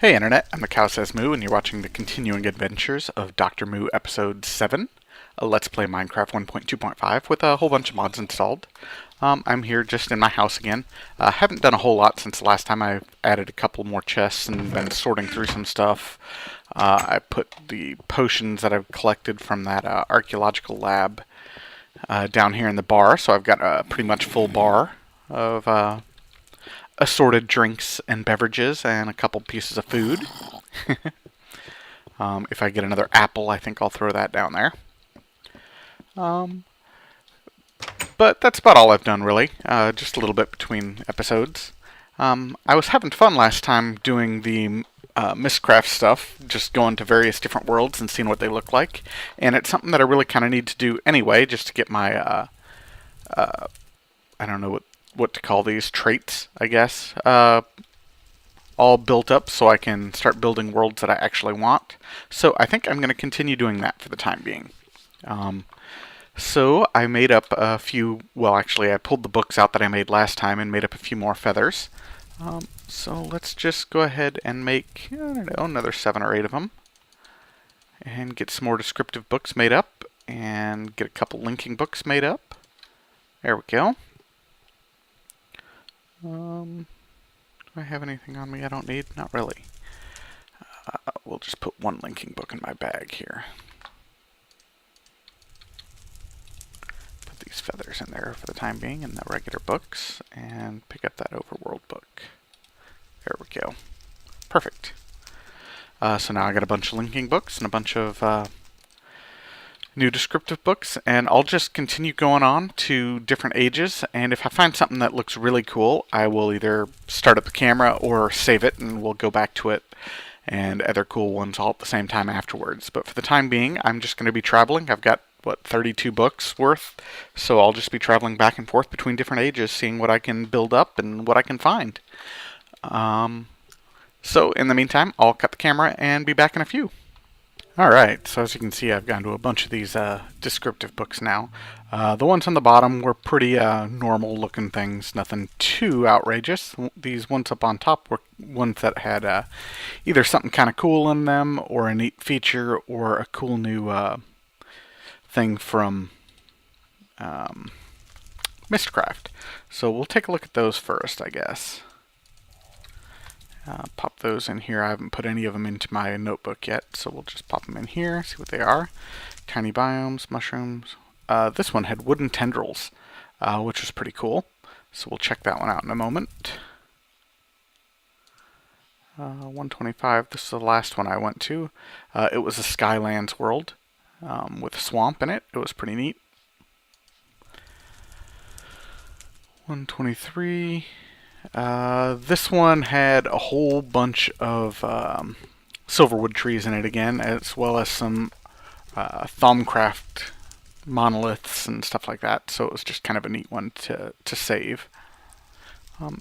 Hey Internet, I'm the Cow Says Moo, and you're watching the continuing adventures of Dr. Moo Episode 7, a Let's Play Minecraft 1.2.5 with a whole bunch of mods installed. I'm here just in my house again. Haven't done a whole lot since the last time. I've added a couple more chests and been sorting through some stuff. I put the potions that I've collected from that archaeological lab down here in the bar, so I've got a pretty much full bar of assorted drinks and beverages and a couple pieces of food. If I get another apple, I think I'll throw that down there. But that's about all I've done, really. Just a little bit between episodes. I was having fun last time doing the Mystcraft stuff, just going to various different worlds and seeing what they look like. And it's something that I really kind of need to do anyway, just to get my, I don't know what to call these, traits, I guess, all built up so I can start building worlds that I actually want. So I think I'm going to continue doing that for the time being. So I made up a few, well actually I pulled the books out that I made last time and made up a few more feathers. So let's just go ahead and make, I don't know, another 7 or 8 of them. And get some more descriptive books made up. And get a couple linking books made up. There we go. Do I have anything on me I don't need? Not really. We'll just put one linking book in my bag here. Put these feathers in there for the time being in the regular books, and pick up that overworld book. There we go. Perfect. So now I got a bunch of linking books and a bunch of new descriptive books, and I'll just continue going on to different ages, and if I find something that looks really cool, I will either start up the camera or save it and we'll go back to it and other cool ones all at the same time afterwards. But for the time being, I'm just going to be traveling. I've got, 32 books worth, so I'll just be traveling back and forth between different ages, seeing what I can build up and what I can find. So in the meantime, I'll cut the camera and be back in a few. Alright, so as you can see, I've gone to a bunch of these descriptive books now. The ones on the bottom were pretty normal looking things, nothing too outrageous. These ones up on top were ones that had either something kind of cool in them, or a neat feature, or a cool new thing from Mystcraft. So we'll take a look at those first, I guess. Pop those in here. I haven't put any of them into my notebook yet, so we'll just pop them in here, see what they are. Tiny biomes, mushrooms. This one had wooden tendrils, which was pretty cool. So we'll check that one out in a moment. 125, this is the last one I went to. It was a Skylands world with a swamp in it. It was pretty neat. 123. This one had a whole bunch of silverwood trees in it again, as well as some Thaumcraft monoliths and stuff like that, so it was just kind of a neat one to save.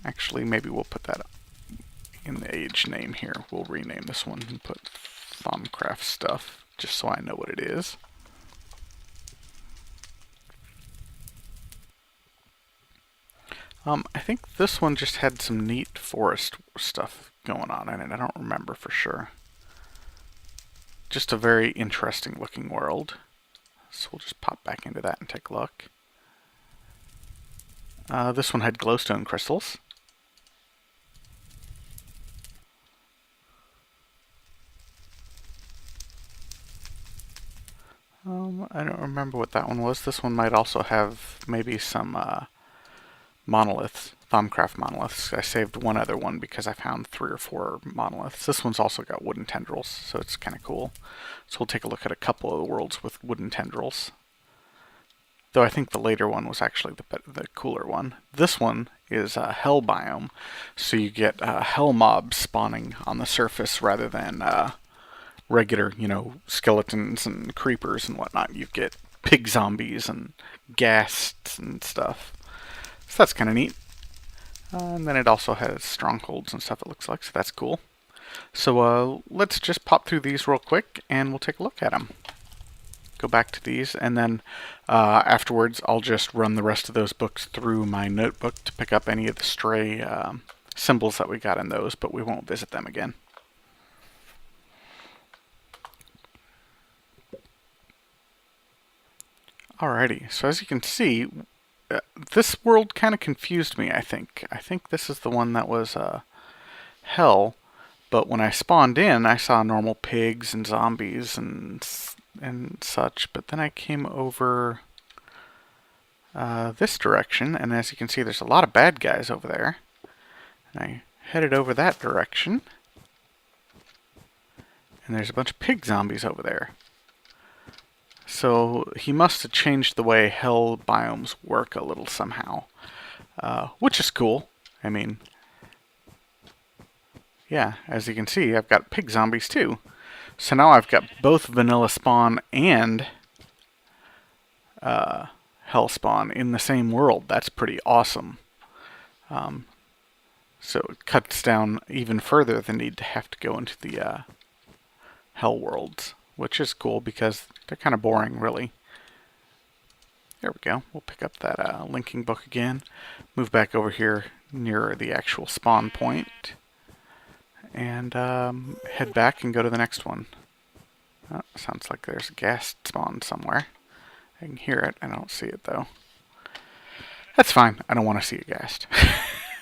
Actually, maybe we'll put that in the age name here. We'll rename this one and put Thaumcraft stuff, just so I know what it is. I think this one just had some neat forest stuff going on in it. I don't remember for sure. Just a very interesting looking world. So we'll just pop back into that and take a look. This one had glowstone crystals. I don't remember what that one was. This one might also have maybe some monoliths, Thaumcraft monoliths. I saved one other one because I found 3 or 4 monoliths. This one's also got wooden tendrils, so it's kind of cool. So we'll take a look at a couple of the worlds with wooden tendrils. Though I think the later one was actually the cooler one. This one is a hell biome, so you get hell mobs spawning on the surface rather than regular, skeletons and creepers and whatnot. You get pig zombies and ghasts and stuff. So that's kind of neat. And then it also has strongholds and stuff, it looks like, so that's cool. So let's just pop through these real quick and we'll take a look at them. Go back to these, and then afterwards I'll just run the rest of those books through my notebook to pick up any of the stray symbols that we got in those, but we won't visit them again. Alrighty, so as you can see, this world kind of confused me, I think. I think this is the one that was hell, but when I spawned in, I saw normal pigs and zombies and such, but then I came over this direction, and as you can see, there's a lot of bad guys over there. And I headed over that direction, and there's a bunch of pig zombies over there. So he must have changed the way hell biomes work a little somehow, which is cool. I mean, yeah, as you can see, I've got pig zombies too. So now I've got both vanilla spawn and hell spawn in the same world. That's pretty awesome. So it cuts down even further the need to have to go into the hell worlds, which is cool because they're kind of boring, really. There we go. We'll pick up that linking book again, move back over here near the actual spawn point, and head back and go to the next one. Oh, sounds like there's a ghast spawn somewhere. I can hear it. I don't see it, though. That's fine. I don't want to see a ghast.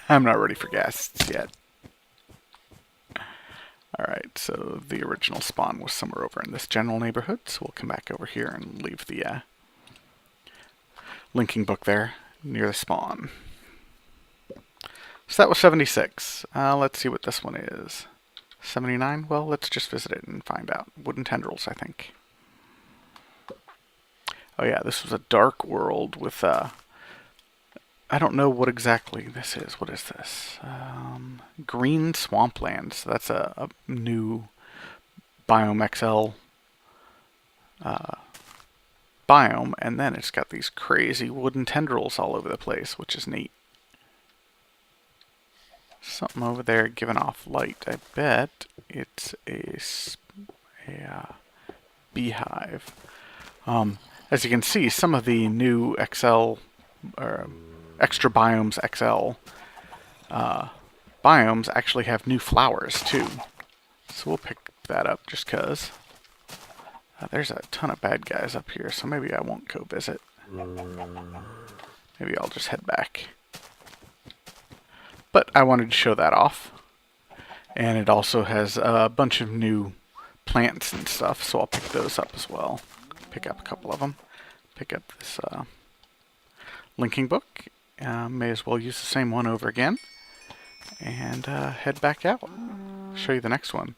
I'm not ready for ghasts yet. Alright, so the original spawn was somewhere over in this general neighborhood, so we'll come back over here and leave the linking book there near the spawn. So that was 76. Let's see what this one is. 79? Well, let's just visit it and find out. Wooden tendrils, I think. Oh yeah, this was a dark world with, I don't know what exactly this is. What is this? Green swampland. So that's a new Biome XL biome, and then it's got these crazy wooden tendrils all over the place, which is neat. Something over there giving off light. I bet it's a beehive. As you can see, some of the new XL, or extra biomes XL biomes actually have new flowers too. So we'll pick that up just because. There's a ton of bad guys up here, so maybe I won't go visit. Maybe I'll just head back. But I wanted to show that off. And it also has a bunch of new plants and stuff, so I'll pick those up as well. Pick up a couple of them. Pick up this linking book. May as well use the same one over again. And head back out. Show you the next one.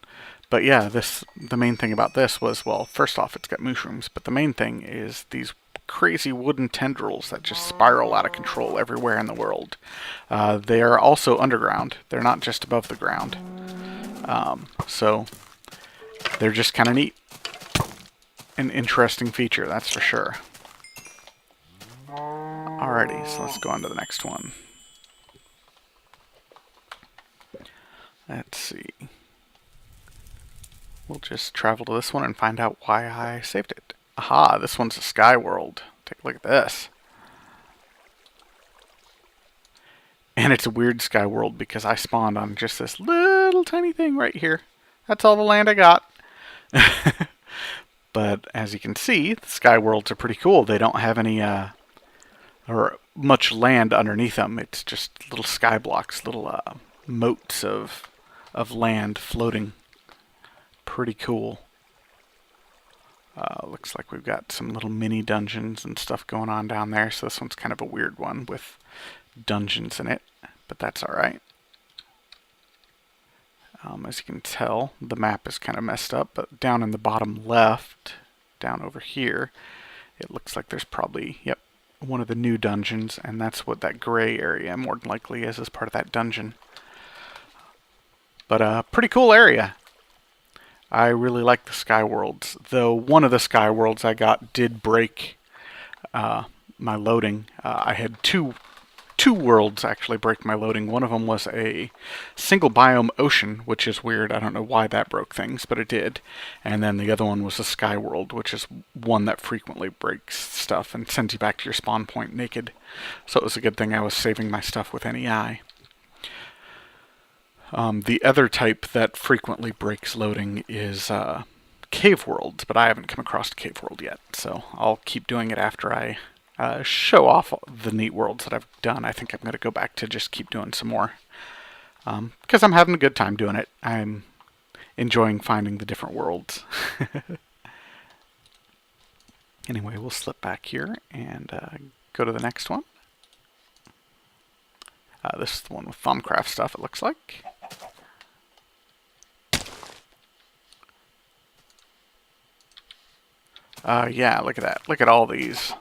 But yeah, the main thing about this was, well, first off, it's got mushrooms, but the main thing is these crazy wooden tendrils that just spiral out of control everywhere in the world. They are also underground. They're not just above the ground. So they're just kind of neat. An interesting feature, that's for sure. Alrighty, so let's go on to the next one. Let's see. We'll just travel to this one and find out why I saved it. Aha, this one's a sky world. Take a look at this. And it's a weird sky world because I spawned on just this little tiny thing right here. That's all the land I got. But as you can see, the sky worlds are pretty cool. They don't have any or much land underneath them. It's just little sky blocks, little moats of land floating. Pretty cool. Looks like we've got some little mini dungeons and stuff going on down there. So this one's kind of a weird one with dungeons in it, but that's alright. As you can tell, the map is kind of messed up, but down in the bottom left, down over here, it looks like there's probably, yep, one of the new dungeons, and that's what that gray area more than likely is as part of that dungeon. But a pretty cool area. I really like the sky worlds, though one of the sky worlds I got did break my loading. I had two worlds actually break my loading. One of them was a single biome ocean, which is weird. I don't know why that broke things, but it did. And then the other one was a sky world, which is one that frequently breaks stuff and sends you back to your spawn point naked. So it was a good thing I was saving my stuff with NEI. The other type that frequently breaks loading is cave worlds, but I haven't come across a cave world yet, so I'll keep doing it after I show off the neat worlds that I've done. I think I'm going to go back to just keep doing some more, because I'm having a good time doing it. I'm enjoying finding the different worlds. Anyway, we'll slip back here and go to the next one. This is the one with Thaumcraft stuff, it looks like. Yeah, look at that. Look at all these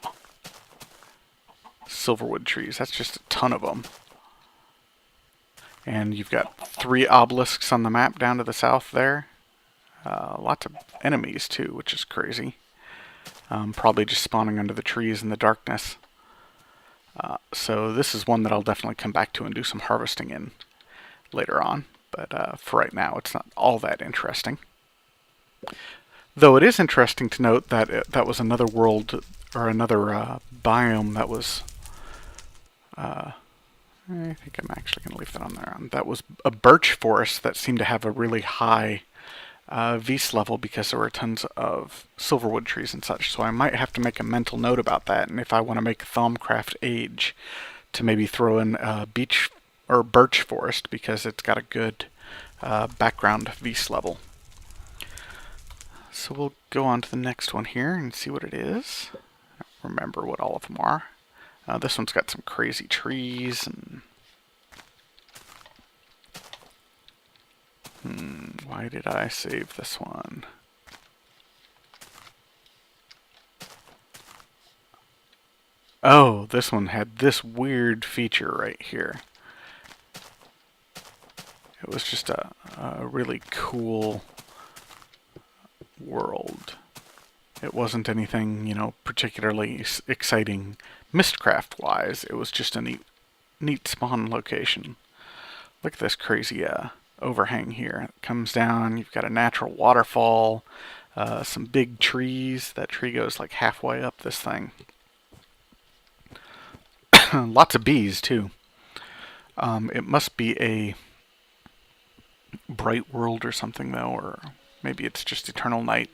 silverwood trees. That's just a ton of them. And you've got 3 obelisks on the map down to the south there. Lots of enemies too, which is crazy. Probably just spawning under the trees in the darkness. So this is one that I'll definitely come back to and do some harvesting in later on. But for right now, it's not all that interesting. Though it is interesting to note that that was another world, or another biome that was... I think I'm actually going to leave that on there. That was a birch forest that seemed to have a really high Vs level because there were tons of silverwood trees and such. So I might have to make a mental note about that, and if I want to make a Mystcraft Age, to maybe throw in a beech or birch forest because it's got a good background Vs level. So we'll go on to the next one here and see what it is. I don't remember what all of them are. This one's got some crazy trees and... why did I save this one? Oh, this one had this weird feature right here. It was just a really cool world. It wasn't anything, you know, particularly exciting Mystcraft-wise. It was just a neat spawn location. Look at this crazy overhang here. It comes down, you've got a natural waterfall, some big trees. That tree goes like halfway up this thing. Lots of bees too. It must be a bright world or something though, or maybe it's just eternal night,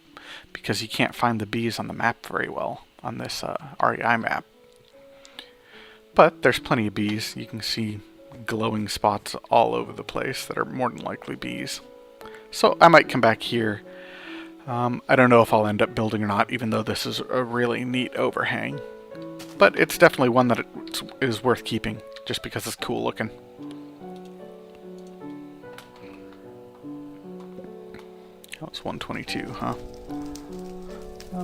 because you can't find the bees on the map very well on this REI map. But there's plenty of bees. You can see glowing spots all over the place that are more than likely bees. So I might come back here. I don't know if I'll end up building or not, even though this is a really neat overhang. But it's definitely one that is worth keeping, just because it's cool looking. That was 122, huh?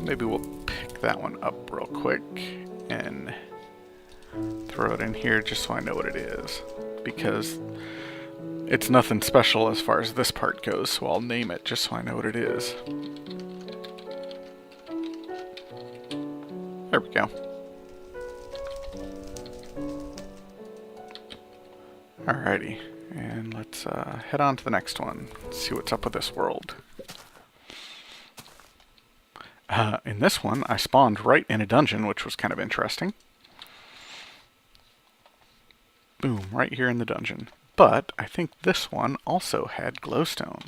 Maybe we'll pick that one up real quick and throw it in here just so I know what it is. Because it's nothing special as far as this part goes, so I'll name it just so I know what it is. There we go. Alrighty, and let's head on to the next one. See what's up with this world. In this one, I spawned right in a dungeon, which was kind of interesting. Boom, right here in the dungeon. But I think this one also had glowstone.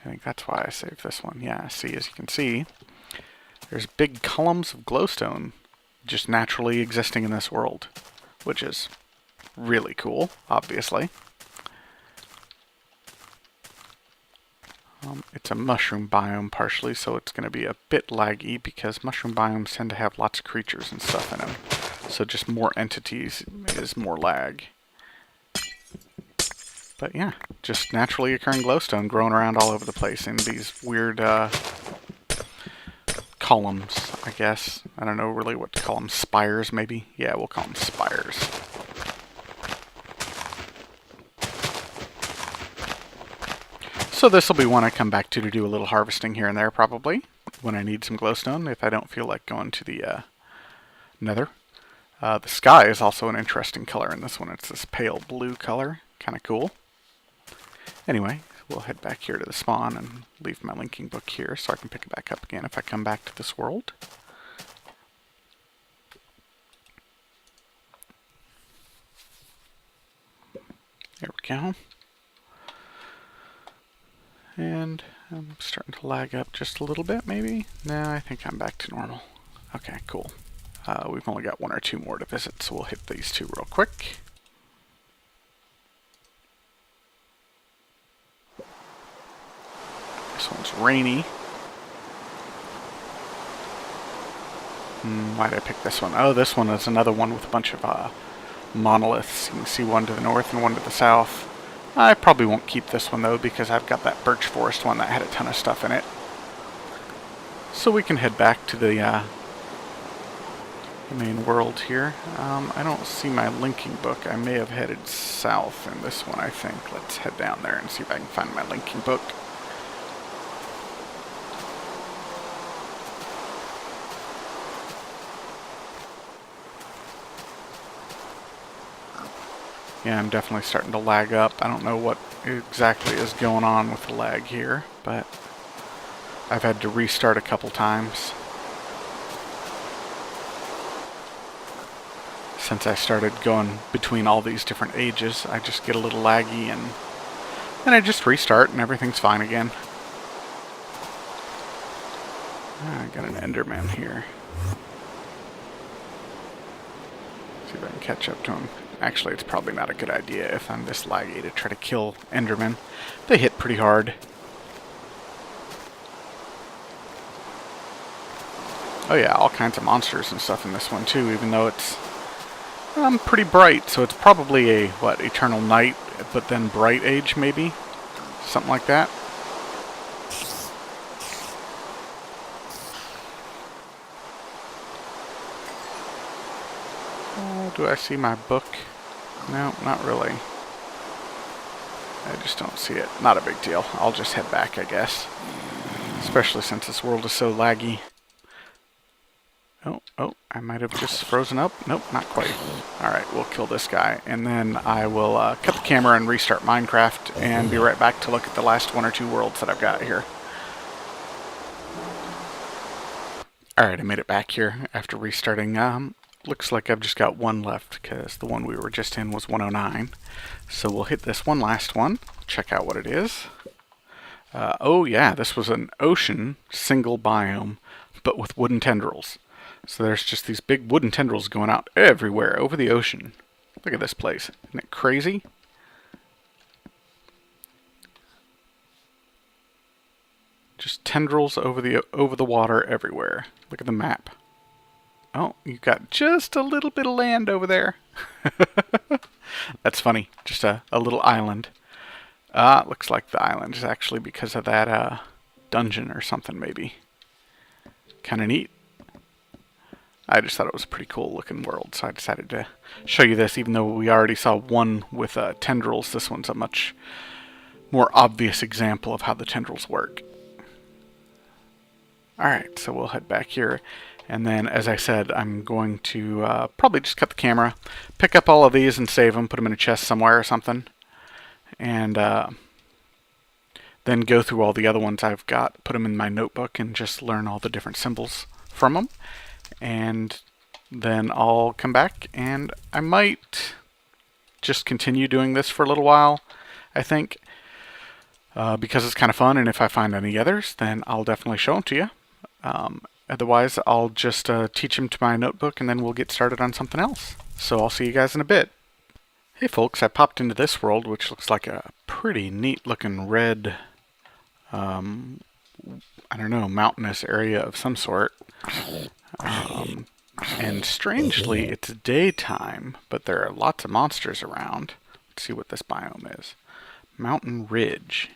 I think that's why I saved this one. Yeah, see, as you can see, there's big columns of glowstone just naturally existing in this world, which is really cool, obviously. It's a mushroom biome partially, so it's going to be a bit laggy because mushroom biomes tend to have lots of creatures and stuff in them. So just more entities is more lag. But yeah, just naturally occurring glowstone growing around all over the place in these weird columns, I guess. I don't know really what to call them. Spires, maybe? Yeah, we'll call them spires. So this will be one I come back to do a little harvesting here and there, probably, when I need some glowstone, if I don't feel like going to the nether. The sky is also an interesting color in this one. It's this pale blue color. Kind of cool. Anyway, we'll head back here to the spawn and leave my linking book here so I can pick it back up again if I come back to this world. There we go. And I'm starting to lag up just a little bit, maybe? No, I think I'm back to normal. Okay, cool. We've only got one or two more to visit, so we'll hit these two real quick. This one's rainy. Why did I pick this one? Oh, this one is another one with a bunch of monoliths. You can see one to the north and one to the south. I probably won't keep this one though, because I've got that birch forest one that had a ton of stuff in it. So we can head back to the main world here. I don't see my linking book. I may have headed south in this one, I think. Let's head down there and see if I can find my linking book. Yeah, I'm definitely starting to lag up. I don't know what exactly is going on with the lag here, but I've had to restart a couple times since I started going between all these different ages. I just get a little laggy and then I just restart and everything's fine again. I got an Enderman here. See if I can catch up to him. Actually, it's probably not a good idea if I'm this laggy to try to kill Endermen. They hit pretty hard. Oh yeah, all kinds of monsters and stuff in this one too, even though it's pretty bright. So it's probably a, what, Eternal Night, but then Bright Age maybe? Something like that. Do I see my book? No, not really. I just don't see it. Not a big deal. I'll just head back, I guess. Especially since this world is so laggy. Oh, I might have just frozen up. Nope, not quite. Alright, we'll kill this guy. And then I will cut the camera and restart Minecraft and be right back to look at the last one or two worlds that I've got here. Alright, I made it back here after restarting. Looks like I've just got one left because the one we were just in was 109. So we'll hit this one last one, check out what it is. Oh yeah, this was an ocean single biome, but with wooden tendrils. So there's just these big wooden tendrils going out everywhere over the ocean. Look at this place. Isn't it crazy? Just tendrils over the water everywhere. Look at the map. Oh, you've got just a little bit of land over there. That's funny. Just a little island. Looks like the island is actually because of that dungeon or something, maybe. Kind of neat. I just thought it was a pretty cool looking world, so I decided to show you this. Even though we already saw one with tendrils, this one's a much more obvious example of how the tendrils work. Alright, so we'll head back here. And then, as I said, I'm going to probably just cut the camera, pick up all of these and save them, put them in a chest somewhere or something, and then go through all the other ones I've got, put them in my notebook, and just learn all the different symbols from them. And then I'll come back, and I might just continue doing this for a little while, I think, because it's kind of fun, and if I find any others, then I'll definitely show them to you. Otherwise, I'll just teach them to my notebook, and then we'll get started on something else. So I'll see you guys in a bit. Hey folks, I popped into this world, which looks like a pretty neat looking red, I don't know, mountainous area of some sort. And strangely, it's daytime, but there are lots of monsters around. Let's see what this biome is. Mountain Ridge.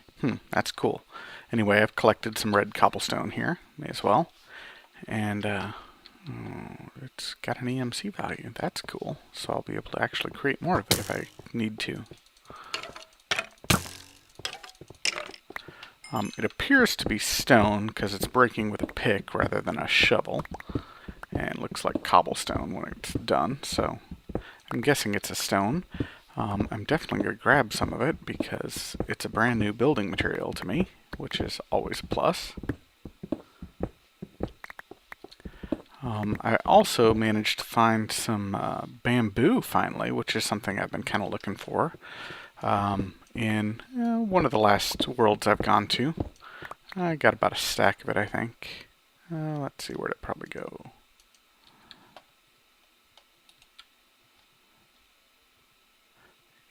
That's cool. Anyway, I've collected some red cobblestone here. May as well. And it's got an EMC value. That's cool. So I'll be able to actually create more of it if I need to. It appears to be stone because it's breaking with a pick rather than a shovel. And it looks like cobblestone when it's done. So I'm guessing it's a stone. I'm definitely going to grab some of it because it's a brand new building material to me, which is always a plus. I also managed to find some bamboo finally, which is something I've been kind of looking for. in one of the last worlds I've gone to. I got about a stack of it, I think. Let's see, where'd it probably go?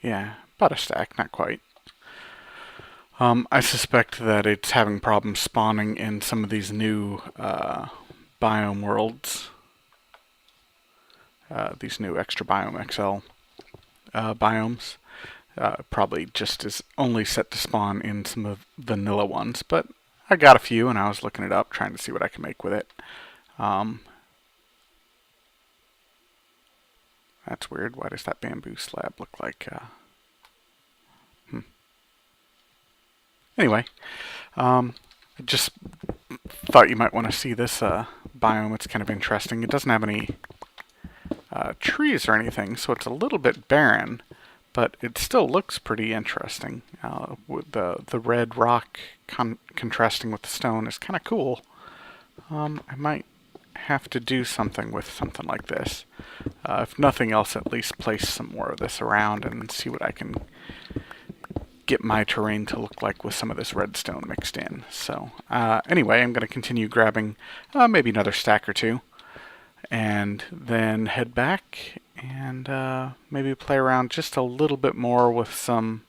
Yeah, about a stack, not quite. I suspect that it's having problems spawning in some of these new biome worlds. These new extra biome XL biomes. Probably just is only set to spawn in some of the vanilla ones, but I got a few and I was looking it up, trying to see what I can make with it. That's weird. Why does that bamboo slab look like... Anyway, I just thought you might want to see this biome. It's kind of interesting. It doesn't have any trees or anything, so it's a little bit barren, but it still looks pretty interesting. With the red rock contrasting with the stone is kind of cool. I might have to do something with something like this. If nothing else, at least place some more of this around and see what I can get my terrain to look like with some of this redstone mixed in. So anyway, I'm going to continue grabbing maybe another stack or two, and then head back and maybe play around just a little bit more with some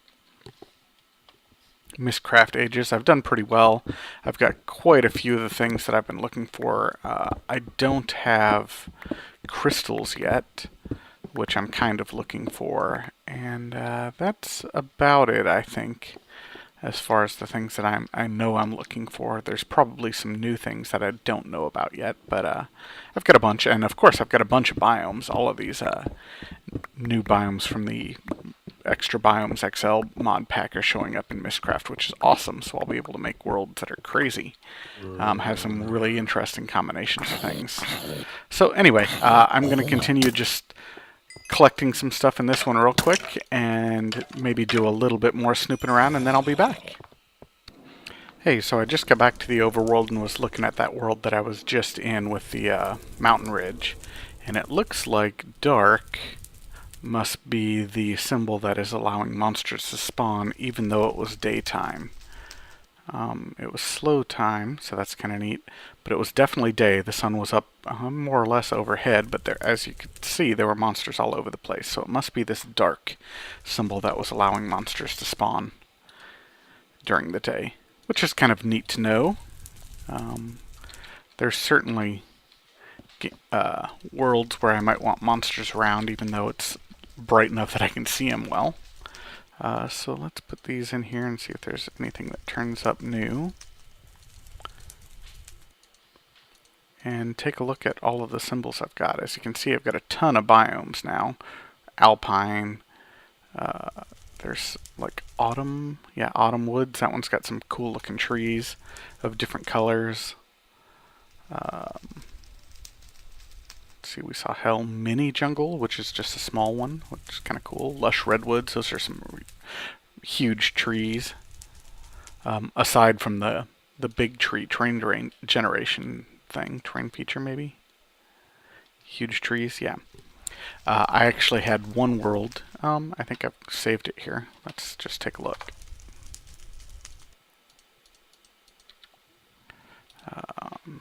Mystcraft Ages. I've done pretty well. I've got quite a few of the things that I've been looking for. I don't have crystals yet, which I'm kind of looking for, and that's about it, I think, as far as the things that I know I'm looking for. There's probably some new things that I don't know about yet, but I've got a bunch, and of course I've got a bunch of biomes. All of these new biomes from the Extra Biomes XL mod pack are showing up in Mystcraft, which is awesome, so I'll be able to make worlds that are crazy. Have some really interesting combinations of things. So anyway, I'm going to continue just collecting some stuff in this one real quick and maybe do a little bit more snooping around, and then I'll be back. Hey, so I just got back to the overworld and was looking at that world that I was just in with the mountain ridge, and it looks like dark must be the symbol that is allowing monsters to spawn even though it was daytime. It was slow time, so that's kind of neat, but it was definitely day. The sun was up more or less overhead, but there, as you could see, there were monsters all over the place, so it must be this dark symbol that was allowing monsters to spawn during the day, which is kind of neat to know. There's certainly worlds where I might want monsters around, even though it's bright enough that I can see them well. So let's put these in here and see if there's anything that turns up new. And take a look at all of the symbols I've got. As you can see, I've got a ton of biomes now. Alpine. There's like autumn. Yeah, autumn woods. That one's got some cool looking trees of different colors. See, we saw Hell Mini Jungle, which is just a small one, which is kind of cool. Lush Redwoods, those are some huge trees. Aside from the big tree, train generation thing, train feature maybe? Huge trees, yeah. I actually had one world, I think I've saved it here. Let's just take a look.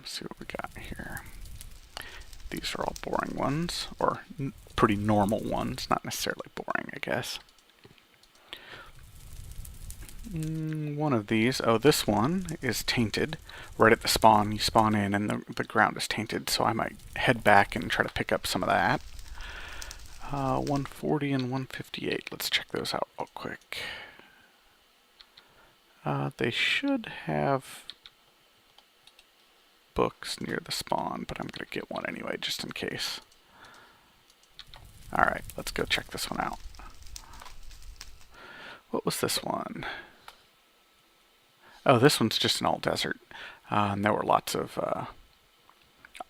See what we got here. These are all boring ones, or pretty normal ones, not necessarily boring, I guess. One of these, oh, this one is tainted. Right at the spawn, you spawn in and the ground is tainted, so I might head back and try to pick up some of that. 140 and 158, let's check those out real quick. They should have books near the spawn, but I'm going to get one anyway, just in case. Alright, let's go check this one out. What was this one? Oh, this one's just an all desert. And there were lots of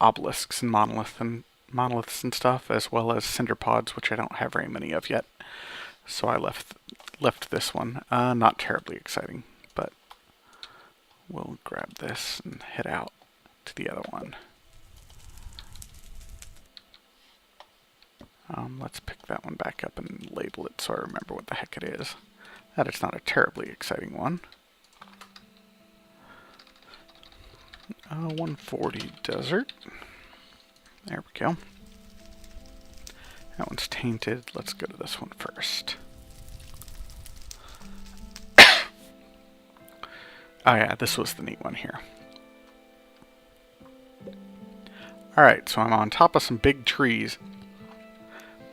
obelisks and monoliths and stuff, as well as cinder pods, which I don't have very many of yet. So I left this one. Not terribly exciting, but we'll grab this and head out to the other one. Let's pick that one back up and label it so I remember what the heck it is. That is not a terribly exciting one. 140 desert. There we go. That one's tainted. Let's go to this one first. Oh yeah, this was the neat one here. Alright, so I'm on top of some big trees,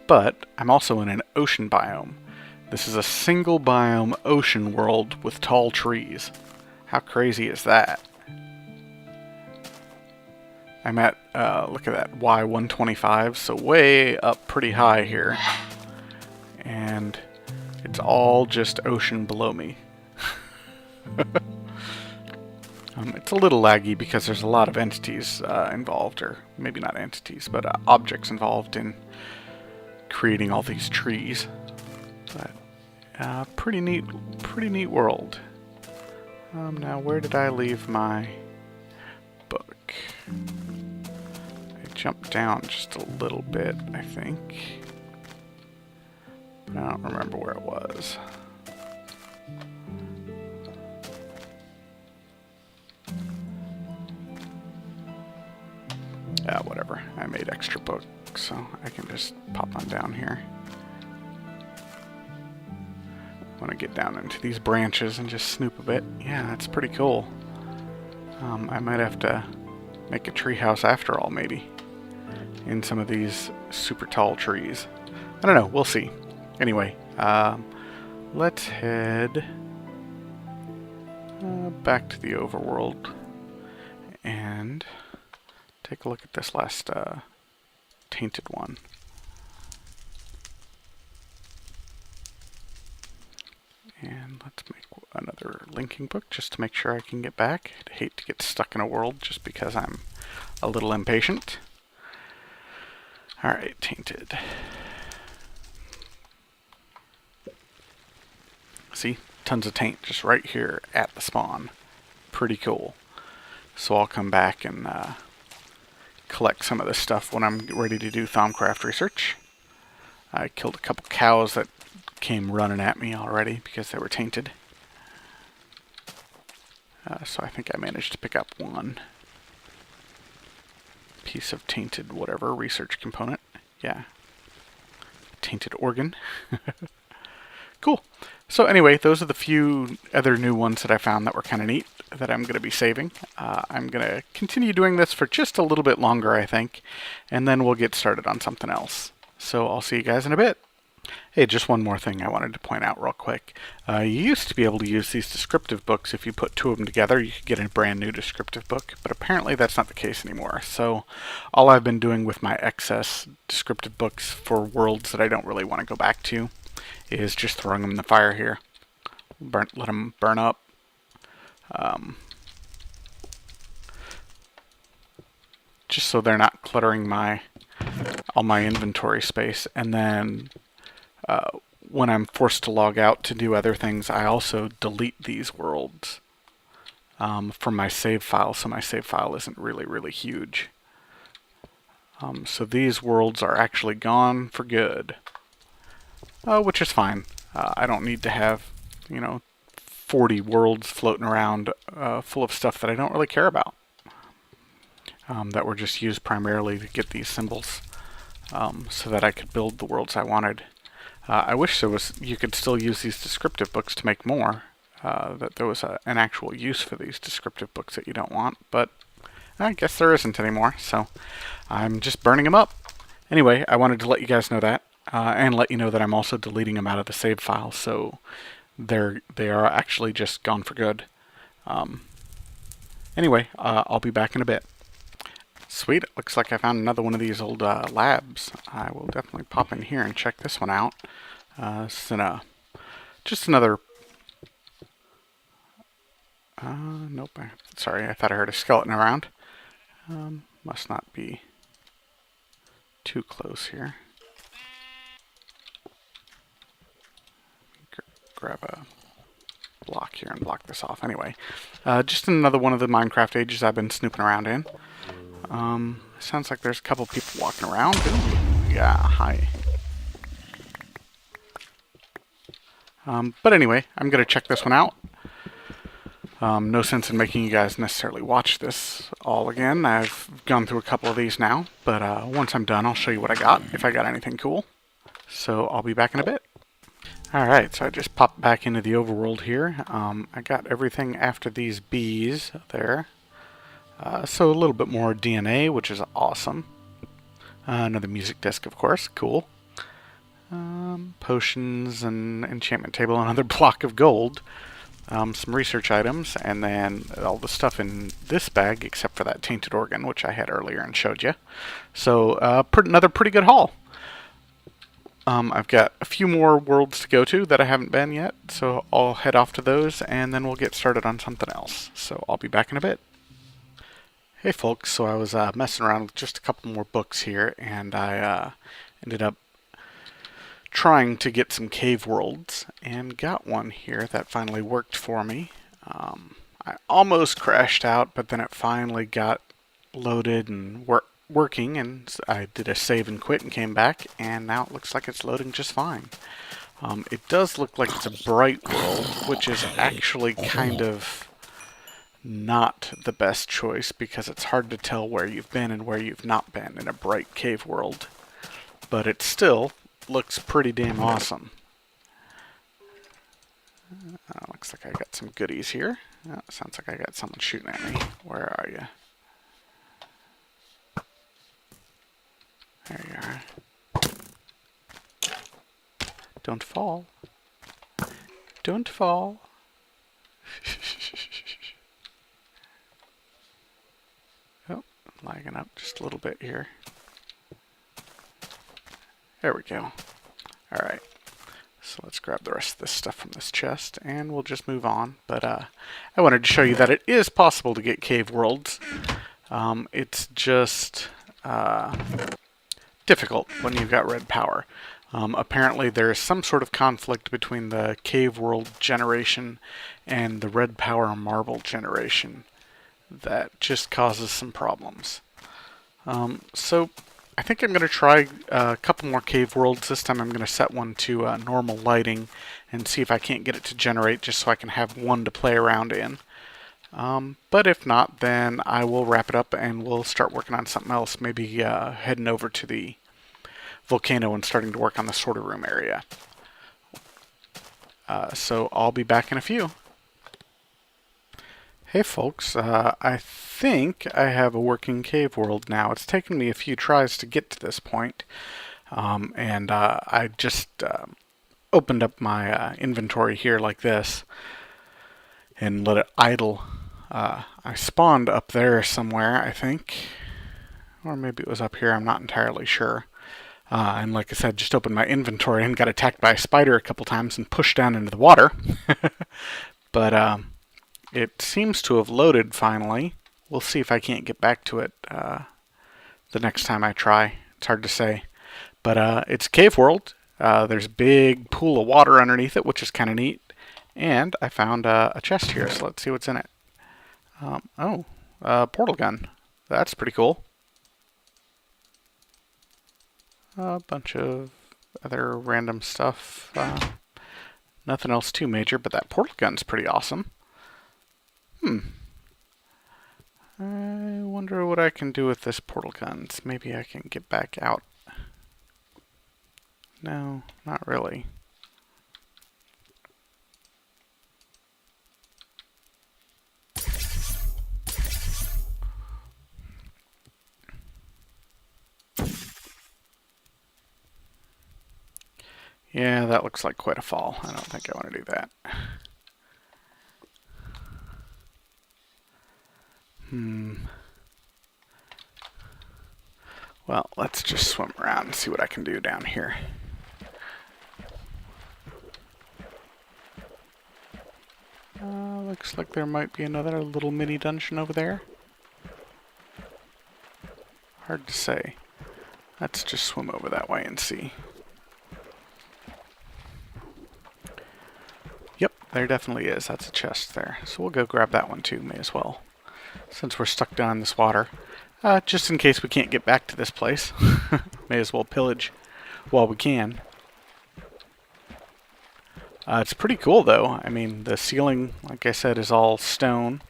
but I'm also in an ocean biome. This is a single biome ocean world with tall trees. How crazy is that? I'm at, look at that, Y125, so way up pretty high here. And it's all just ocean below me. It's a little laggy because there's a lot of entities involved, or maybe not entities, but objects involved in creating all these trees. But pretty neat world. Now, where did I leave my book? I jumped down just a little bit, I think. But I don't remember where it was. Whatever. I made extra books, so I can just pop on down here. I want to get down into these branches and just snoop a bit. Yeah, that's pretty cool. I might have to make a tree house after all, maybe. In some of these super tall trees. I don't know, we'll see. Anyway, let's head back to the overworld and take a look at this last tainted one. And let's make another linking book just to make sure I can get back. I'd hate to get stuck in a world just because I'm a little impatient. Alright, tainted. See? Tons of taint just right here at the spawn. Pretty cool. So I'll come back and collect some of this stuff when I'm ready to do Thaumcraft research. I killed a couple cows that came running at me already because they were tainted. So I think I managed to pick up one piece of tainted whatever research component. Yeah. Tainted organ. Cool. So anyway, those are the few other new ones that I found that were kind of neat that I'm going to be saving. I'm going to continue doing this for just a little bit longer, I think, and then we'll get started on something else. So I'll see you guys in a bit. Hey, just one more thing I wanted to point out real quick. You used to be able to use these descriptive books. If you put two of them together, you could get a brand new descriptive book, but apparently that's not the case anymore. So all I've been doing with my excess descriptive books for worlds that I don't really want to go back to is just throwing them in the fire here. Let them burn up. Just so they're not cluttering all my inventory space. And then when I'm forced to log out to do other things, I also delete these worlds from my save file, so my save file isn't really huge. So these worlds are actually gone for good. Which is fine. I don't need to have, 40 worlds floating around full of stuff that I don't really care about. That were just used primarily to get these symbols so that I could build the worlds I wanted. I wish you could still use these descriptive books to make more, that there was an actual use for these descriptive books that you don't want, but I guess there isn't anymore, so I'm just burning them up. Anyway, I wanted to let you guys know that. And let you know that I'm also deleting them out of the save file, so they are actually just gone for good. Anyway, I'll be back in a bit. Sweet, it looks like I found another one of these old labs. I will definitely pop in here and check this one out. This is just another... nope, sorry, I thought I heard a skeleton around. Must not be too close here. Grab a block here and block this off. Anyway, just another one of the Mystcraft Ages I've been snooping around in. Sounds like there's a couple people walking around. Ooh, yeah, hi. But anyway, I'm going to check this one out. No sense in making you guys necessarily watch this all again. I've gone through a couple of these now, but once I'm done, I'll show you what I got, if I got anything cool. So I'll be back in a bit. Alright, so I just popped back into the overworld here. I got everything after these bees there. So a little bit more DNA, which is awesome. Another music disc, of course, cool. Potions and enchantment table, another block of gold. Some research items, and then all the stuff in this bag, except for that tainted organ, which I had earlier and showed you. So another pretty good haul. I've got a few more worlds to go to that I haven't been yet, so I'll head off to those, and then we'll get started on something else. So I'll be back in a bit. Hey folks, so I was messing around with just a couple more books here, and I ended up trying to get some cave worlds, and got one here that finally worked for me. I almost crashed out, but then it finally got loaded and working, and I did a save and quit and came back, and now it looks like it's loading just fine. It does look like it's a bright world, which is actually kind of not the best choice because it's hard to tell where you've been and where you've not been in a bright cave world. But it still looks pretty damn awesome. Looks like I got some goodies here. Sounds like I got someone shooting at me. Where are you? There you are. Don't fall. Don't fall. Oh, I'm lagging up just a little bit here. There we go. Alright. So let's grab the rest of this stuff from this chest, and we'll just move on. But I wanted to show you that it is possible to get cave worlds. It's just difficult when you've got red power. Apparently there is some sort of conflict between the cave world generation and the red power marble generation that just causes some problems. So I think I'm going to try a couple more cave worlds. This time I'm going to set one to normal lighting and see if I can't get it to generate just so I can have one to play around in. But if not, then I will wrap it up and we'll start working on something else. Maybe heading over to the volcano and starting to work on the sorter room area. So I'll be back in a few. Hey folks, I think I have a working cave world now. It's taken me a few tries to get to this point, and I just opened up my inventory here like this and let it idle. I spawned up there somewhere, I think, or maybe it was up here, I'm not entirely sure. And like I said, just opened my inventory and got attacked by a spider a couple times and pushed down into the water. But it seems to have loaded finally. We'll see if I can't get back to it the next time I try. It's hard to say. But it's a cave world. There's a big pool of water underneath it, which is kind of neat. And I found a chest here, so let's see what's in it. Portal gun. That's pretty cool. A bunch of other random stuff. Nothing else too major, but that portal gun's pretty awesome. I wonder what I can do with this portal guns. Maybe I can get back out. No, not really. Yeah, that looks like quite a fall. I don't think I want to do that. Well, let's just swim around and see what I can do down here. Looks like there might be another little mini dungeon over there. Hard to say. Let's just swim over that way and see. Yep, there definitely is. That's a chest there. So we'll go grab that one too, may as well. Since we're stuck down in this water. Just in case we can't get back to this place. May as well pillage while we can. It's pretty cool though. I mean, the ceiling, like I said, is all stone.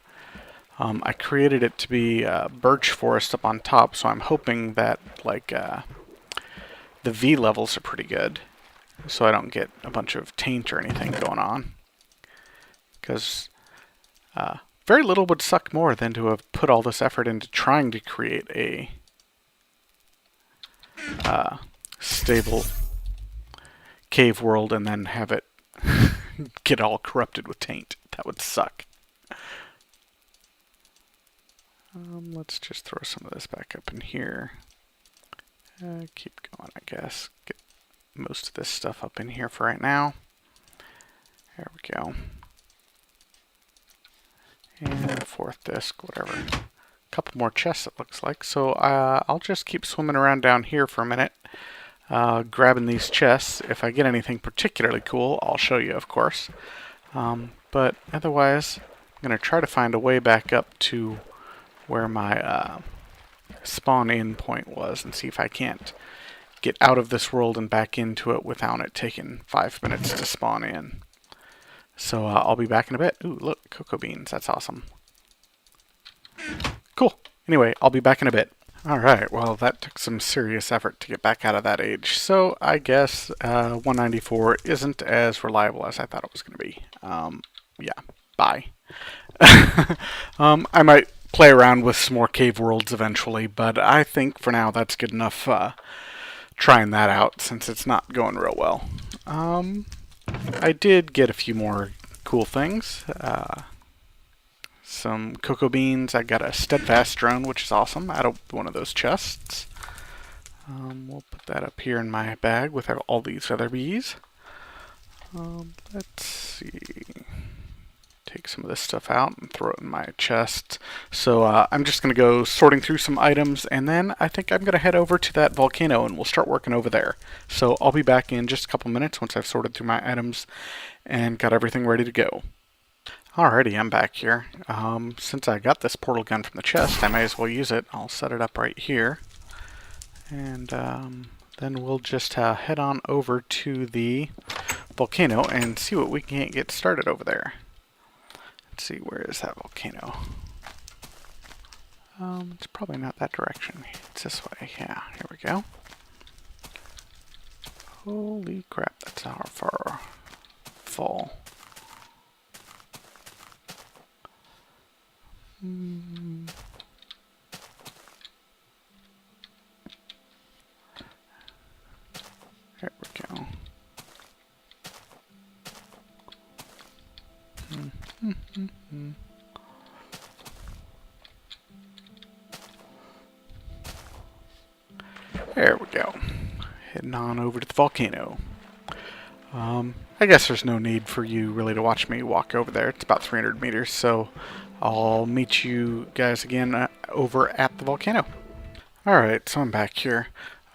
I created it to be birch forest up on top, so I'm hoping that like the V levels are pretty good, so I don't get a bunch of taint or anything going on. Because very little would suck more than to have put all this effort into trying to create a stable cave world and then have it get all corrupted with taint. That would suck. Let's just throw some of this back up in here. Keep going, I guess. Get most of this stuff up in here for right now. There we go. And fourth disc, whatever. A couple more chests, it looks like. So I'll just keep swimming around down here for a minute, grabbing these chests. If I get anything particularly cool, I'll show you, of course. But otherwise, I'm going to try to find a way back up to where my spawn in point was and see if I can't get out of this world and back into it without it taking 5 minutes to spawn in. So I'll be back in a bit. Ooh, look, cocoa beans. That's awesome. Cool. Anyway, I'll be back in a bit. Alright, well that took some serious effort to get back out of that age. So I guess 194 isn't as reliable as I thought it was going to be. Yeah, bye. I might play around with some more cave worlds eventually, but I think for now that's good enough trying that out since it's not going real well. I did get a few more cool things. Some cocoa beans. I got a steadfast drone, which is awesome, out of one of those chests. We'll put that up here in my bag with all these other bees. Let's see. Take some of this stuff out and throw it in my chest. So I'm just going to go sorting through some items, and then I think I'm going to head over to that volcano and we'll start working over there. So I'll be back in just a couple minutes once I've sorted through my items and got everything ready to go. Alrighty, I'm back here. Since I got this portal gun from the chest, I may as well use it. I'll set it up right here. And then we'll just head on over to the volcano and see what we can get started over there. Let's see, where is that volcano? It's probably not that direction. It's this way. Yeah, here we go. Holy crap, that's how far fall. There we go. There we go. Heading on over to the volcano. I guess there's no need for you really to watch me walk over there. It's about 300 meters, so I'll meet you guys again over at the volcano. Alright, so I'm back here.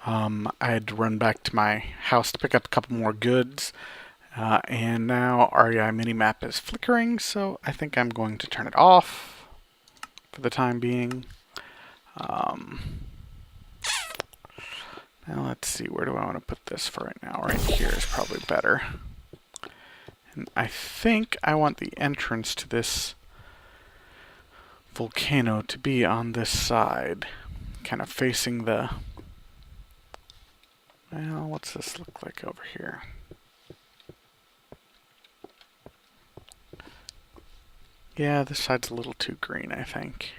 I had to run back to my house to pick up a couple more goods. And now REI minimap is flickering, so I think I'm going to turn it off for the time being. Now let's see, where do I want to put this for right now? Right here is probably better. And I think I want the entrance to this volcano to be on this side, kind of facing the... Well, what's this look like over here? Yeah, this side's a little too green, I think.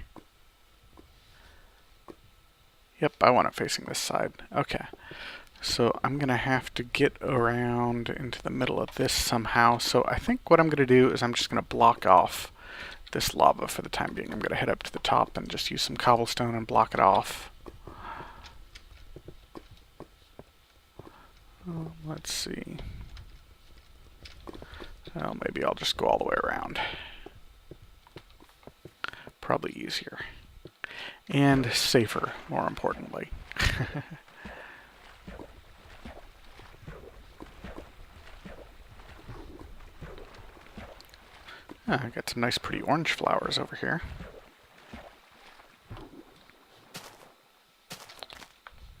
Yep, I want it facing this side. Okay. So I'm going to have to get around into the middle of this somehow. So I think what I'm going to do is I'm just going to block off this lava for the time being. I'm going to head up to the top and just use some cobblestone and block it off. Let's see. Well, maybe I'll just go all the way around. Probably easier. And safer, more importantly. I got some nice pretty orange flowers over here.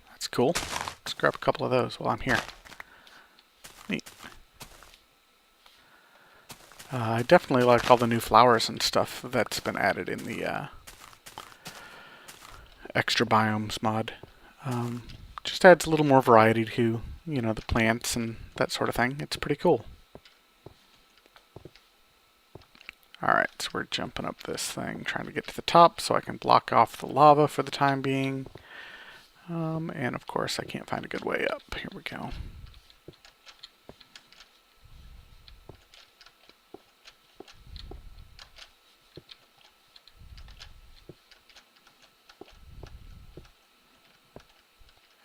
That's cool. Let's grab a couple of those while I'm here. Neat. I definitely like all the new flowers and stuff that's been added in the extra biomes mod. Just adds a little more variety to, you know, the plants and that sort of thing. It's pretty cool. Alright, so we're jumping up this thing, trying to get to the top so I can block off the lava for the time being. And of course I can't find a good way up. Here we go.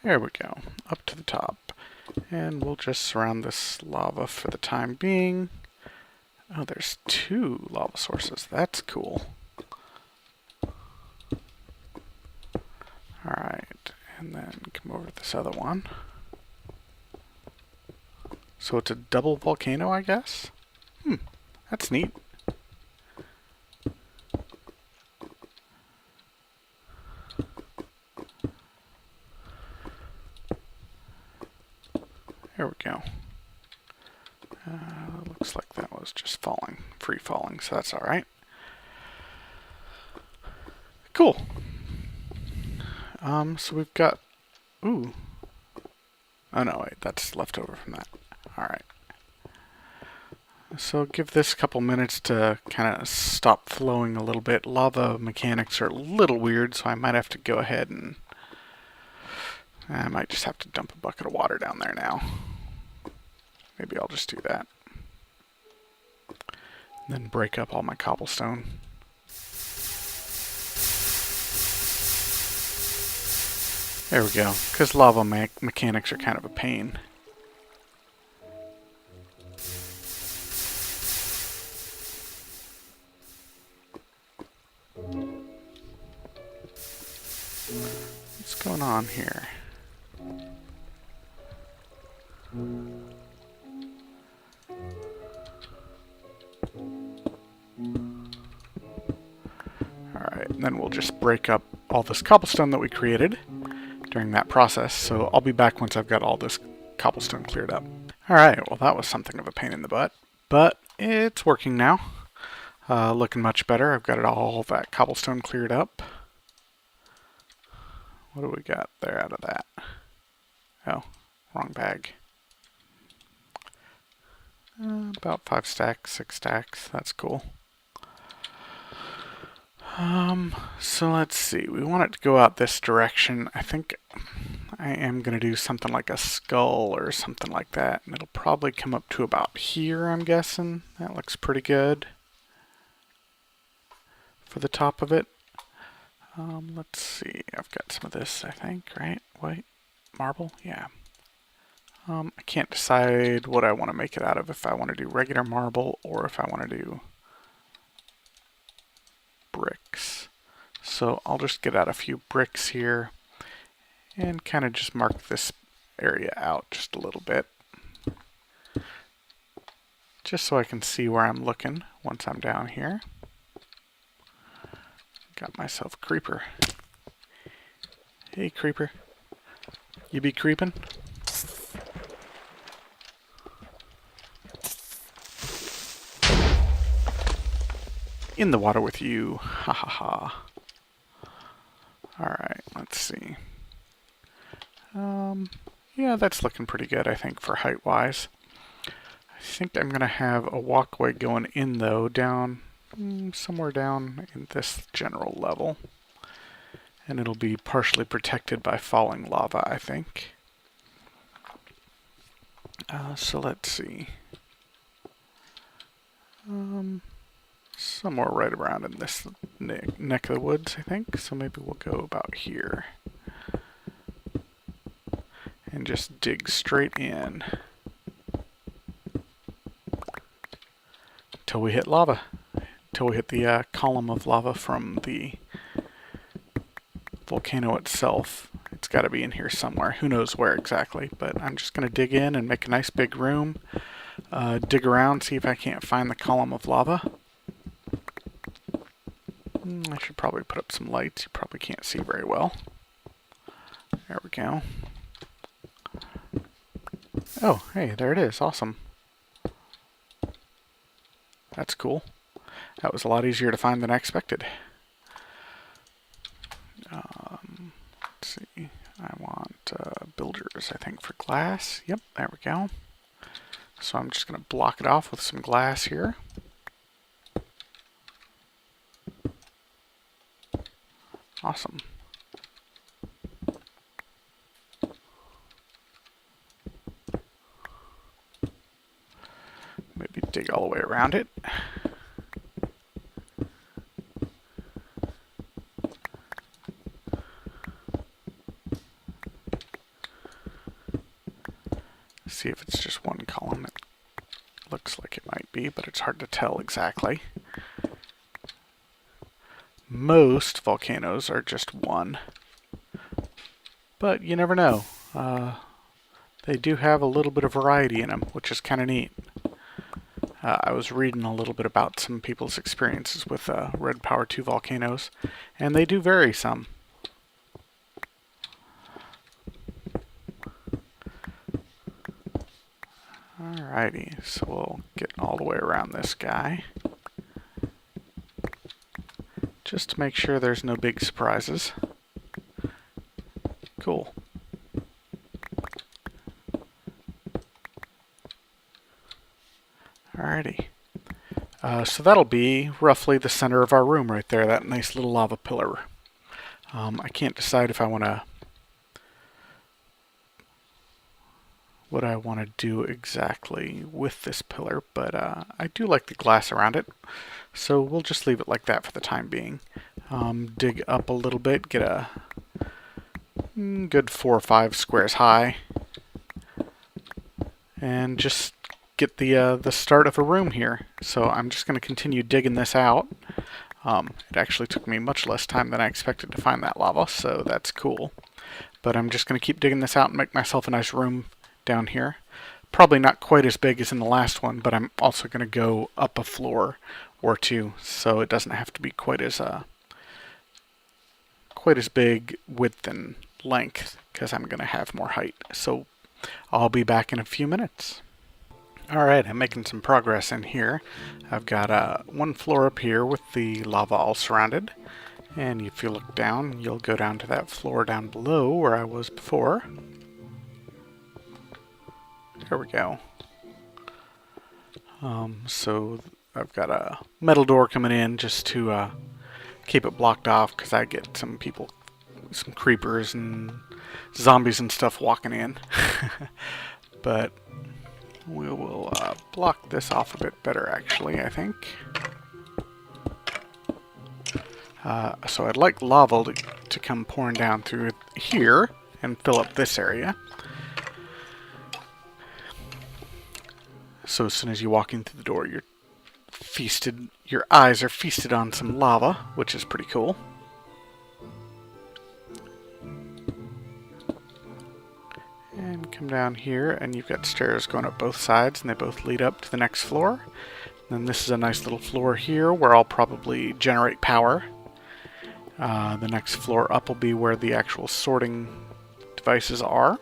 There we go, up to the top. And we'll just surround this lava for the time being. Oh, there's 2 lava sources. That's cool. Alright, and then come over to this other one. So it's a double volcano, I guess? That's neat. There we go. Looks like that was just falling, free falling, so that's alright. Cool. So we've got, ooh. Oh no, wait, that's left over from that. Alright. So give this a couple minutes to kind of stop flowing a little bit. Lava mechanics are a little weird, so I might have to go ahead and I might just have to dump a bucket of water down there now. Maybe I'll just do that. And then break up all my cobblestone. There we go, because lava mechanics are kind of a pain. What's going on here? Alright, and then we'll just break up all this cobblestone that we created during that process, so I'll be back once I've got all this cobblestone cleared up. Alright, well that was something of a pain in the butt, but it's working now. Looking much better. I've got it all that cobblestone cleared up. What do we got there out of that? Oh, wrong bag. About 5 stacks, 6 stacks. That's cool. So let's see. We want it to go out this direction. I think I am going to do something like a skull or something like that. And it'll probably come up to about here, I'm guessing. That looks pretty good for the top of it. Let's see. I've got some of this, I think, right? White marble? Yeah. I can't decide what I want to make it out of, if I want to do regular marble or if I want to do bricks. So I'll just get out a few bricks here and kind of just mark this area out just a little bit. Just so I can see where I'm looking once I'm down here. Got myself a creeper. Hey creeper. You be creeping? In the water with you. Ha ha ha. Alright, let's see. Yeah, that's looking pretty good, I think, for height-wise. I think I'm going to have a walkway going in, though, down, somewhere down in this general level. And it'll be partially protected by falling lava, I think. So let's see. Somewhere right around in this neck of the woods, I think. So maybe we'll go about here. And just dig straight in. Till we hit lava. Till we hit the column of lava from the volcano itself. It's got to be in here somewhere. Who knows where exactly, but I'm just going to dig in and make a nice big room. Dig around, see if I can't find the column of lava. I should probably put up some lights. You probably can't see very well. There we go. Oh, hey, there it is. Awesome. That's cool. That was a lot easier to find than I expected. Let's see. I want builders, I think, for glass. Yep, there we go. So I'm just going to block it off with some glass here. Awesome. Maybe dig all the way around it. See if it's just one column. It looks like it might be, but it's hard to tell exactly. Most volcanoes are just one, but you never know. They do have a little bit of variety in them, which is kind of neat. I was reading a little bit about some people's experiences with Red Power 2 volcanoes, and they do vary some. Alrighty, so we'll get all the way around this guy, just to make sure there's no big surprises. Cool. Alrighty. So that'll be roughly the center of our room right there, that nice little lava pillar. I can't decide if I want to what I want to do exactly with this pillar, but I do like the glass around it, so we'll just leave it like that for the time being. Dig up a little bit, get a good 4 or 5 squares high, and just get the start of a room here. So I'm just going to continue digging this out. It actually took me much less time than I expected to find that lava, so that's cool. But I'm just going to keep digging this out and make myself a nice room down here. Probably not quite as big as in the last one, but I'm also going to go up a floor or two, so it doesn't have to be quite as big width and length, because I'm going to have more height. So I'll be back in a few minutes. Alright, I'm making some progress in here. I've got one floor up here with the lava all surrounded, and if you look down, you'll go down to that floor down below where I was before. There we go. So I've got a metal door coming in just to keep it blocked off, because I get some people, some creepers and zombies and stuff walking in. But we will block this off a bit better, actually, I think. So I'd like lava to come pouring down through here and fill up this area. So as soon as you walk in through the door, your eyes are feasted on some lava, which is pretty cool. And come down here, and you've got stairs going up both sides, and they both lead up to the next floor. And then this is a nice little floor here where I'll probably generate power. The next floor up will be where the actual sorting devices are.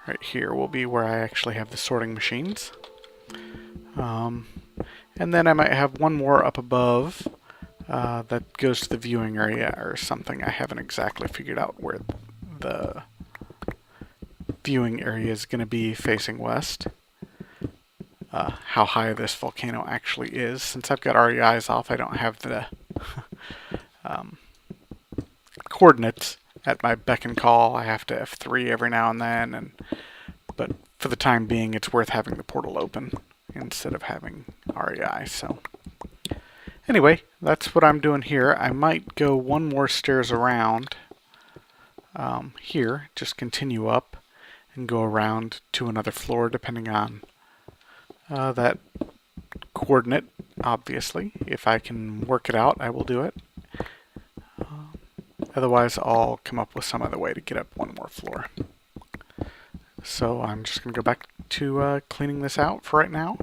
Right here will be where I actually have the sorting machines. And then I might have one more up above that goes to the viewing area or something. I haven't exactly figured out where the viewing area is going to be facing west. How high this volcano actually is. Since I've got REIs off, I don't have the coordinates at my beck and call. I have to F3 every now and then, but for the time being, it's worth having the portal open instead of having REI. So anyway, that's what I'm doing here. I might go one more stairs around here, just continue up and go around to another floor depending on that coordinate, obviously. If I can work it out, I will do it. Otherwise, I'll come up with some other way to get up one more floor. So I'm just going to go back to cleaning this out for right now.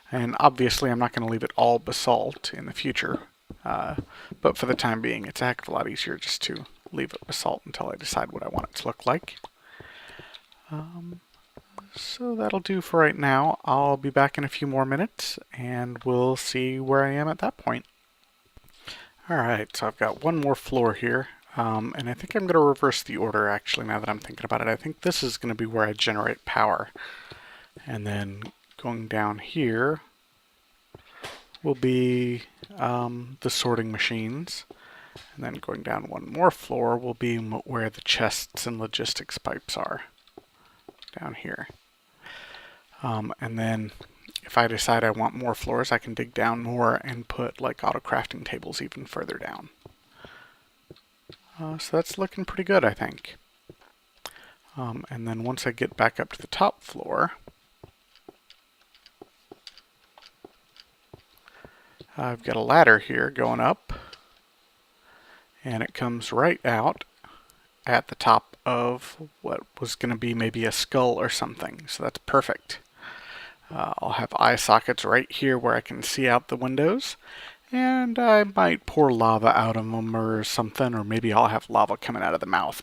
And obviously, I'm not going to leave it all basalt in the future. But for the time being, it's a heck of a lot easier just to leave it basalt until I decide what I want it to look like. So that'll do for right now. I'll be back in a few more minutes and we'll see where I am at that point. Alright, so I've got one more floor here. And I think I'm going to reverse the order actually now that I'm thinking about it. I think this is going to be where I generate power. And then going down here will be the sorting machines. And then going down one more floor will be where the chests and logistics pipes are. Down here. And then if I decide I want more floors, I can dig down more and put like auto crafting tables even further down. So that's looking pretty good, I think. And then once I get back up to the top floor, I've got a ladder here going up, and it comes right out at the top of what was going to be maybe a skull or something, so that's perfect. I'll have eye sockets right here where I can see out the windows, and I might pour lava out of them or something, or maybe I'll have lava coming out of the mouth.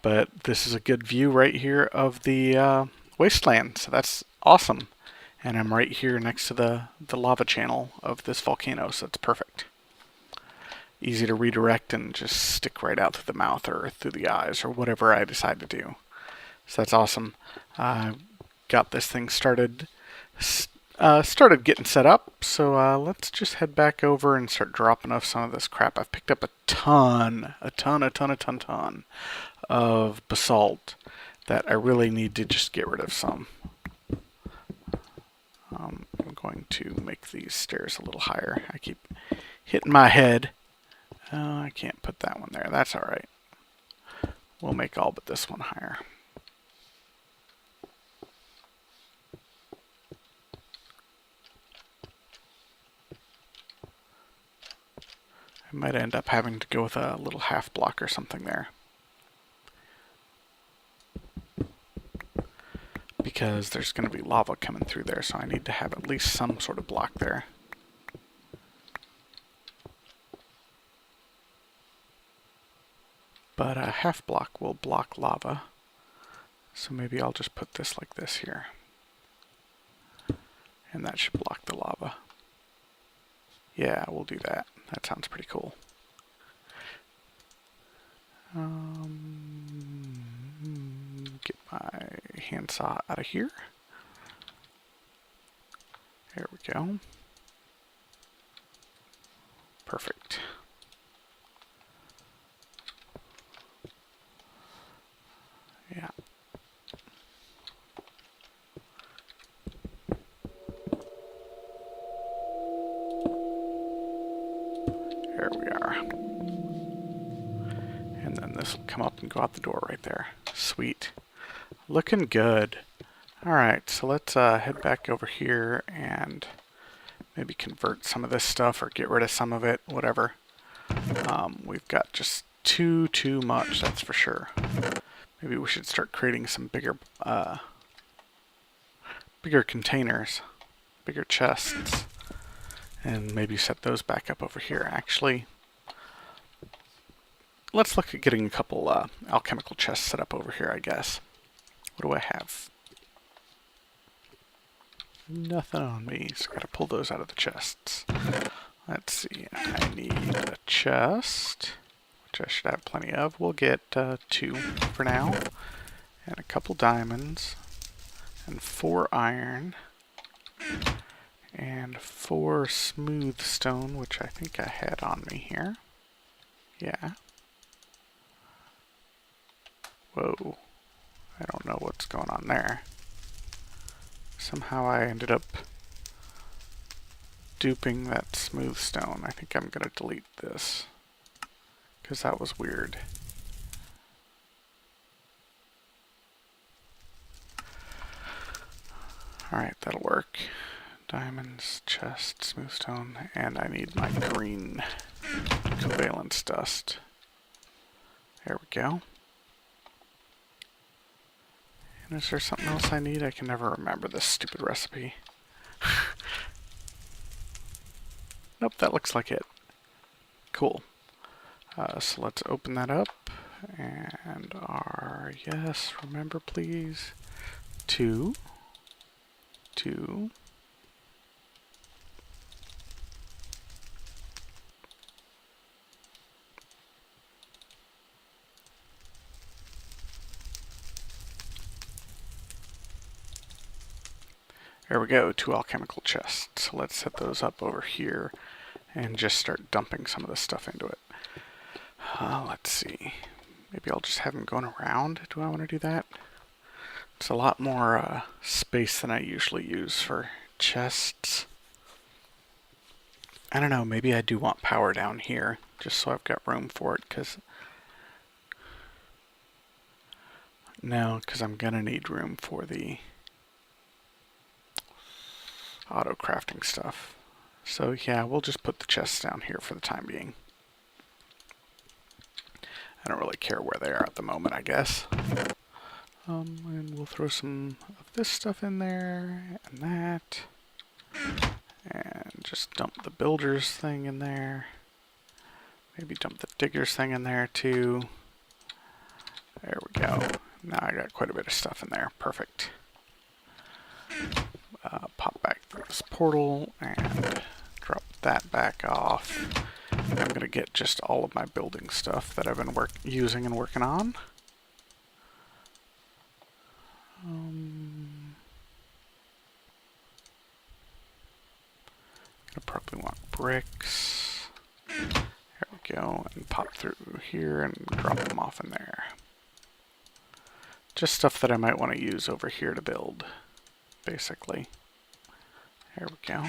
But this is a good view right here of the wasteland, so that's awesome. And I'm right here next to the lava channel of this volcano, so it's perfect. Easy to redirect and just stick right out through the mouth or through the eyes or whatever I decide to do. So that's awesome. Got this thing started getting set up, so let's just head back over and start dropping off some of this crap. I've picked up a ton of basalt that I really need to just get rid of some. I'm going to make these stairs a little higher. I keep hitting my head. I can't put that one there. That's alright. We'll make all but this one higher. I might end up having to go with a little half block or something there. Because there's going to be lava coming through there, so I need to have at least some sort of block there. But a half block will block lava, so maybe I'll just put this like this here. And that should block the lava. Yeah, we'll do that. That sounds pretty cool. Get my handsaw out of here. There we go. Perfect. Yeah. There we are. And then this will come up and go out the door right there. Sweet. Looking good. Alright, so let's head back over here and maybe convert some of this stuff or get rid of some of it, whatever. We've got just too much, that's for sure. Maybe we should start creating some bigger containers, bigger chests, and maybe set those back up over here. Actually, let's look at getting a couple alchemical chests set up over here, I guess. What do I have? Nothing on me, so I gotta pull those out of the chests. Let's see, I need a chest, which I should have plenty of. We'll get 2 for now, and a couple diamonds, and 4 iron, and 4 smooth stone, which I think I had on me here. Yeah. Whoa. I don't know what's going on there. Somehow I ended up duping that smooth stone. I think I'm going to delete this, because that was weird. Alright, that'll work. Diamonds, chest, smooth stone, and I need my green covalence dust. There we go. And is there something else I need? I can never remember this stupid recipe. Nope, that looks like it. Cool. So let's open that up and our, yes, remember please, 2, 2. There we go, 2 alchemical chests. Let's set those up over here and just start dumping some of this stuff into it. Let's see. Maybe I'll just have them going around. Do I want to do that? It's a lot more space than I usually use for chests. I don't know, maybe I do want power down here, just so I've got room for it, because... No, because I'm going to need room for the auto crafting stuff. So yeah, we'll just put the chests down here for the time being. I don't really care where they are at the moment, I guess. And we'll throw some of this stuff in there, and that. And just dump the builder's thing in there. Maybe dump the digger's thing in there too. There we go. Now I got quite a bit of stuff in there. Perfect. Pop back through this portal and drop that back off. I'm going to get just all of my building stuff that I've been using and working on. I probably want bricks. There we go, and pop through here and drop them off in there. Just stuff that I might want to use over here to build, basically. There we go.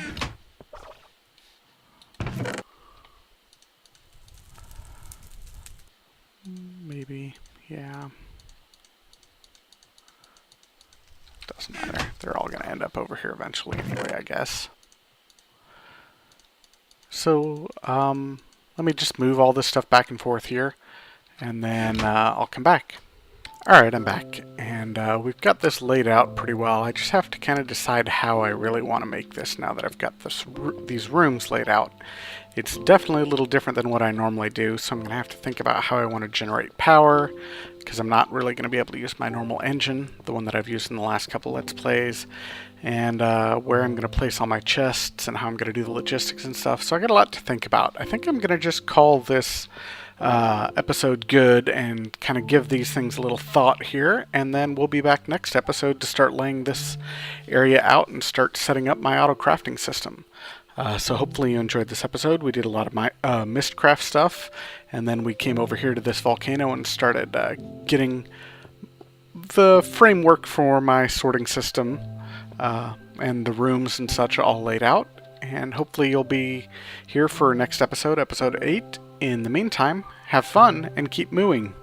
Maybe, yeah. Doesn't matter. They're all going to end up over here eventually anyway, I guess. So, let me just move all this stuff back and forth here, and then I'll come back. Alright, I'm back, and we've got this laid out pretty well. I just have to kind of decide how I really want to make this now that I've got these rooms laid out. It's definitely a little different than what I normally do, so I'm going to have to think about how I want to generate power, because I'm not really going to be able to use my normal engine, the one that I've used in the last couple Let's Plays, and where I'm going to place all my chests, and how I'm going to do the logistics and stuff. So I got a lot to think about. I think I'm going to just call this episode good and kind of give these things a little thought here, and then we'll be back next episode to start laying this area out and start setting up my auto crafting system. So hopefully you enjoyed this episode. We did a lot of my Mystcraft stuff, and then we came over here to this volcano and started getting the framework for my sorting system and the rooms and such all laid out. And hopefully you'll be here for next episode, episode 8. In the meantime, have fun and keep mooing.